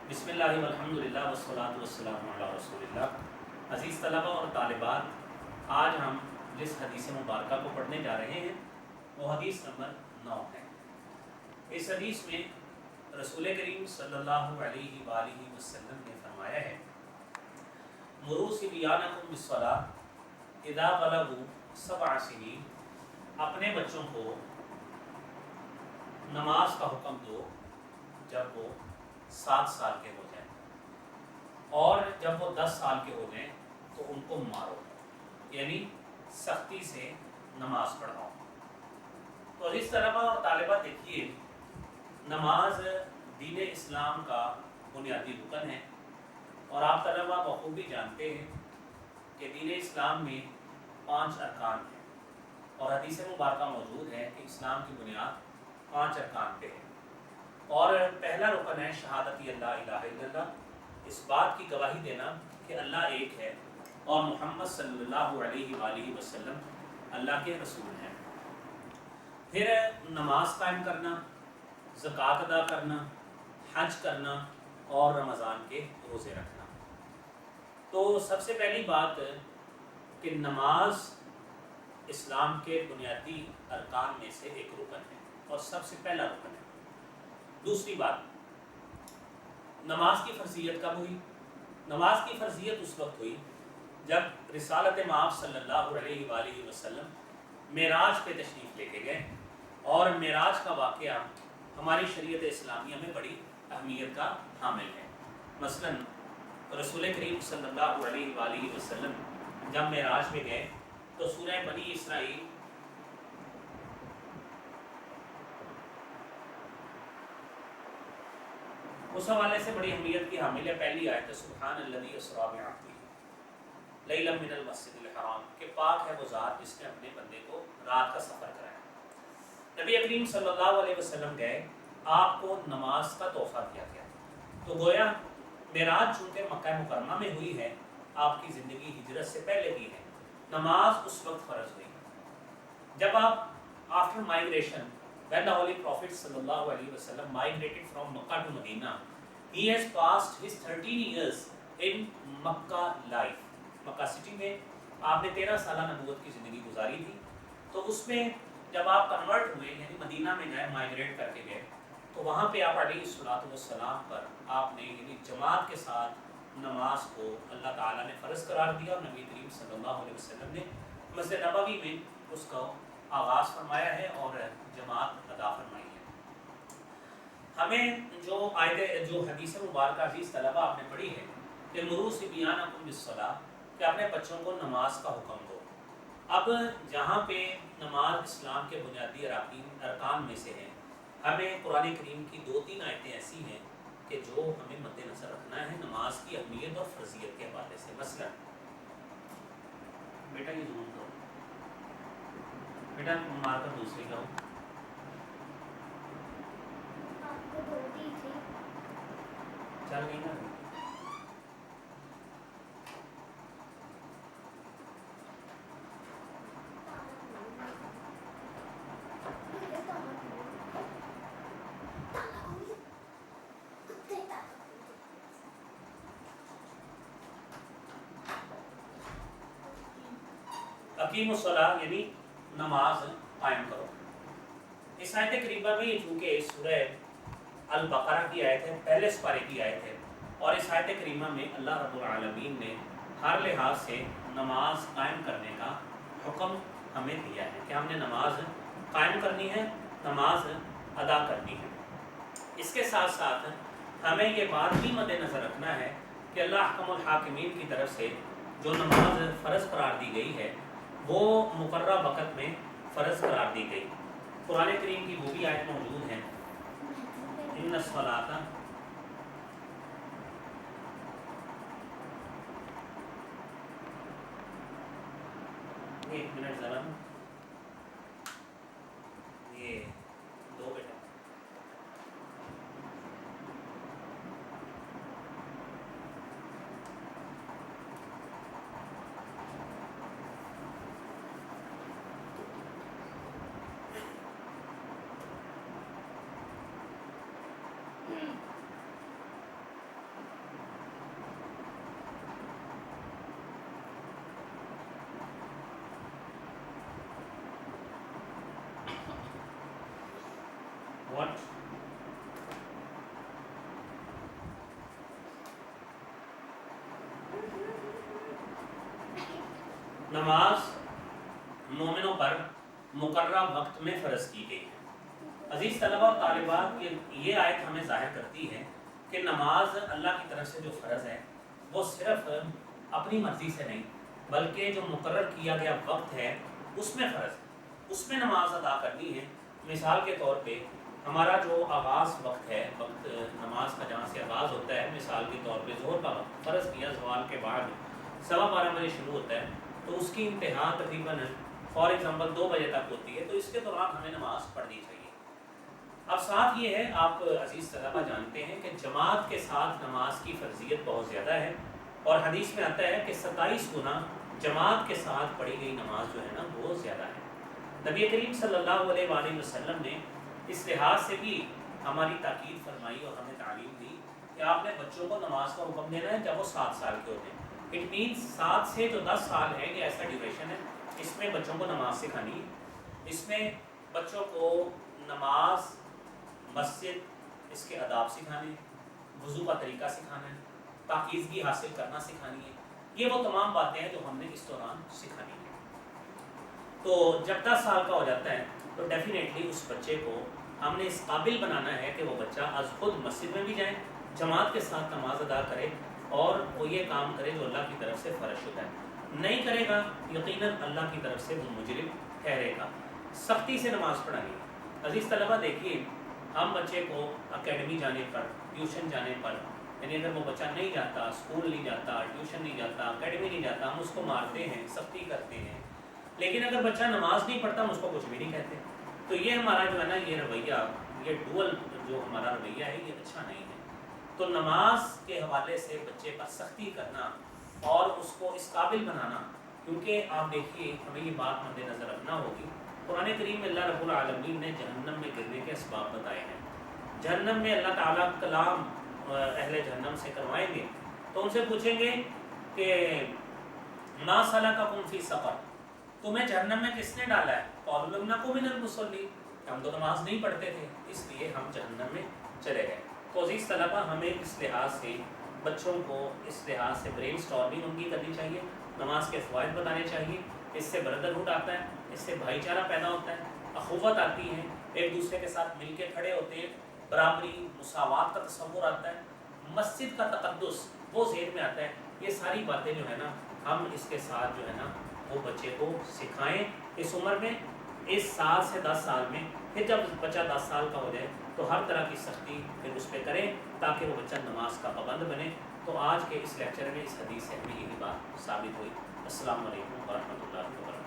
بسم اللہ والحمدللہ والصلاۃ والسلام علی رسول اللہ۔ عزیز طلبہ اور طالبات، آج ہم جس حدیث مبارکہ کو پڑھنے جا رہے ہیں وہ حدیث نمبر 9 ہے۔ اس حدیث میں رسول کریم صلی اللہ علیہ وآلہ وسلم نے فرمایا ہے، مروا صبیانکم بالصلاۃ اذا بلغوا 7 سنین، اپنے بچوں کو نماز کا حکم دو جب وہ 7 سال کے ہو جائیں، اور جب وہ 10 سال کے ہو جائیں تو ان کو مارو، یعنی سختی سے نماز پڑھاؤ۔ تو اس طرح اور طالبہ دیکھیے، نماز دین اسلام کا بنیادی رکن ہے، اور آپ طلبہ بخوبی جانتے ہیں کہ دین اسلام میں 5 ارکان ہیں، اور حدیث مبارکہ موجود ہے کہ اسلام کی بنیاد 5 ارکان پہ ہے۔ اور پہلا رکن ہے شہادت اللہ الہ الا اللہ، اس بات کی گواہی دینا کہ اللہ ایک ہے اور محمد صلی اللہ علیہ وآلہ وسلم اللہ کے رسول ہیں۔ پھر نماز قائم کرنا، زکوٰۃ ادا کرنا، حج کرنا اور رمضان کے روزے رکھنا۔ تو سب سے پہلی بات کہ نماز اسلام کے بنیادی ارکان میں سے ایک رکن ہے اور سب سے پہلا رکن ہے۔ دوسری بات، نماز کی فرضیت کب ہوئی؟ نماز کی فرضیت اس وقت ہوئی جب رسالت مآب صلی اللہ علیہ وآلہ وسلم معراج پہ تشریف لے کے گئے، اور معراج کا واقعہ ہماری شریعت اسلامیہ میں بڑی اہمیت کا حامل ہے۔ مثلا رسول کریم صلی اللہ علیہ وآلہ وسلم جب معراج پہ گئے تو سورہ بنی اسرائیل اس حوالے سے بڑی اہمیت کی حامل ہے۔ پہلی آیت ہے سبحان الذی اسریٰ بعبدہ لیلا من المسجد الحرام، کہ پاک ہے وہ ذات جس نے اپنے بندے کو رات کا سفر کرایا۔ نبی کریم صلی اللہ علیہ وسلم گئے، آپ کو نماز کا تحفہ دیا گیا، تو گویا معراج چونکہ مکہ مکرمہ میں ہوئی ہے، آپ کی زندگی ہجرت سے پہلے کی ہے، نماز اس وقت فرض ہوئی۔ جب آپ after migration when the Holy Prophet sallallahu alaihi wasallam migrated from Makkah to Medina, he has passed his 13 years in Makkah life. Makkah city میں آپ نے 13 سالہ نبوت کی زندگی گزاری تھی، تو اس میں جب آپ کنورٹ ہوئے یعنی مدینہ میں گئے، مائگریٹ کر کے گئے، تو وہاں پہ آپ علیہ الصلوۃ والسلام پر آپ نے یعنی جماعت کے ساتھ نماز کو اللہ تعالیٰ نے فرض قرار دیا، اور نبی کریم صلی اللہ علیہ وسلم نے مسجد نبوی میں اس کا آغاز فرمایا ہے اور جماعت ادا فرمائی ہے۔ ہمیں جو حدیث مبارکہ عزیز طلبہ آپ نے پڑھی ہے کہ مروا صبیانکم بالصلاۃ، کہ اپنے بچوں کو نماز کا حکم دو۔ اب جہاں پہ نماز اسلام کے بنیادی ارکان میں سے ہے، ہمیں قرآن کریم کی 2-3 آیتیں ایسی ہیں کہ جو ہمیں مد نظر رکھنا ہے نماز کی اہمیت اور فرضیت کے حوالے سے۔ مثلا بیٹا یہ ضرور کرو، بیٹا مار کر دوسری کا ہو، چل گئی نا۔ اقیم الصلاۃ یعنی نماز قائم کرو۔ اس آیت کریمہ میں یہ چونکہ سورہ البقرہ کی آیت ہے، پہلے سپارے کی آیت ہے، اور اس آیت کریمہ میں اللہ رب العالمین نے ہر لحاظ سے نماز قائم کرنے کا حکم ہمیں دیا ہے کہ ہم نے نماز قائم کرنی ہے، نماز ادا کرنی ہے۔ اس کے ساتھ ساتھ ہمیں یہ بات بھی مد نظر رکھنا ہے کہ اللہ احکم الحاکمین کی طرف سے جو نماز فرض قرار دی گئی ہے وہ مقررہ وقت میں فرض قرار دی گئی۔ قرآن کریم کی وہ بھی آیت موجود ہے، ان الصلاۃ، ایک منٹ ذرا، یہ دو بیٹا، नमाज मोमिनों पर मुकर्ररा वक्त में फ़र्ज़ की गई है। अज़ीज़ तलबा और तालिबात, ये आयत हमें ज़ाहिर करती है कि नमाज अल्लाह की तरफ से जो फ़र्ज़ है वो सिर्फ़ अपनी मर्ज़ी से नहीं, बल्कि जो मुकर्रर किया गया वक्त है उसमें फ़र्ज़ है, उसमें नमाज अदा करनी है। मिसाल के तौर पे हमारा जो आगाज़ वक्त है, वक्त नमाज का जहाँ से आगाज़ होता है, मिसाल के तौर पे ज़ोहर का वक्त फ़र्ज़ किया, ज़वाल के बाद 12:15 बजे शुरू होता है, तो उसकी इंतहा तकरीबन फॉर एग्ज़ाम्पल 2 बजे तक होती है, तो इसके दौरान हमें नमाज़ पढ़नी चाहिए। अब साथ ये है, आप अज़ीज़ तलबा जानते हैं कि जमात के साथ नमाज की फ़र्ज़ियत बहुत ज़्यादा है, और हदीस में आता है कि 27 गुना जमात के साथ पढ़ी गई नमाज जो है ना वो ज़्यादा है। नबी करीम सल्लल्लाहु अलैहि वसल्लम ने इस लिहाज से भी हमारी ताकीद फरमाई और हमें तालीम दी कि आपने बच्चों को नमाज का हुक्म देना है जब वो 7 साल के होते हैं। इट मीन्स 7 से जो 10 साल है, ये ऐसा ड्यूरेशन है, इसमें बच्चों को नमाज सिखानी है। इसमें बच्चों को नमाज, मस्जिद, इसके आदाब सिखाने, वज़ू का तरीका सिखाना है, पाकीज़गी हासिल करना सिखानी है। ये वो तमाम बातें हैं जो हमने इस दौरान सिखानी है। तो जब 10 साल का हो जाता है तो डेफिनेटली उस बच्चे को हमने इस काबिल बनाना है कि वो बच्चा आज खुद मस्जिद में भी जाए, जमात के साथ नमाज अदा करे और वो ये काम करे जो अल्लाह की तरफ से फ़र्ज शुदा है। नहीं करेगा, यकीनन अल्लाह की तरफ से वो मुजरिम ठहरेगा। सख्ती से नमाज पढ़ानी है। अज़ीज़ तलबा देखिए, हम बच्चे को एकेडमी जाने पर, ट्यूशन जाने पर, यानी अगर वो बच्चा नहीं जाता, स्कूल नहीं जाता, ट्यूशन नहीं जाता, एकेडमी नहीं जाता, हम उसको मारते हैं, सख्ती करते हैं। लेकिन अगर बच्चा नमाज नहीं पढ़ता, हम उसको कुछ भी नहीं कहते। तो ये हमारा जो है ना, ये रवैया, ये डुअल जो हमारा रवैया है, ये अच्छा नहीं है। तो नमाज के हवाले से बच्चे पर सख्ती करना और उसको इस काबिल बनाना, क्योंकि आप देखिए हमें ये बात मद्देनज़र रखना होगी, कुरान करीम में अल्लाह रब्बुल आलमीन ने जहन्नम में गिरने के असबाब बताए हैं। जहन्नम में अल्लाह ताला कलाम अहले जहन्नम से करवाएंगे तो उनसे पूछेंगे कि मा सलकाकुम फी सक़र, तुम्हें जहन्नम में किसने डाला है? क़ालू लम नकु मिनल मुसल्लीन, हम तो नमाज नहीं पढ़ते थे, इसलिए हम जहन्नम में चले गए। तो अज़ीज़ तलबा, हमें इस लिहाज से बच्चों को इस लिहाज से ब्रेन स्टॉर्मिंग उनकी करनी चाहिए, नमाज के फ़वाइद बताने चाहिए। इससे ब्रदरहुड आता है, इससे भाईचारा पैदा होता है, अखुवत आती है, एक दूसरे के साथ मिल के खड़े होते हैं, बराबरी, मुसावात का तस्वुर आता है, मस्जिद का तक़द्दुस वो ज़हन में आता है। ये सारी बातें जो है ना, हम इसके साथ जो है ना वो बच्चे को सिखाएं इस उम्र में, इस 7 से 10 साल में। फिर जब बच्चा 10 साल का हो जाए तो हर तरह की सख्ती फिर उस पर करें ताकि वो बच्चा नमाज का पाबंद बने। तो आज के इस लेक्चर में इस हदीस से हमें यही बात साबित हुई। अस्सलामु अलैकुम व रहमतुल्लाहि व बरकातहू।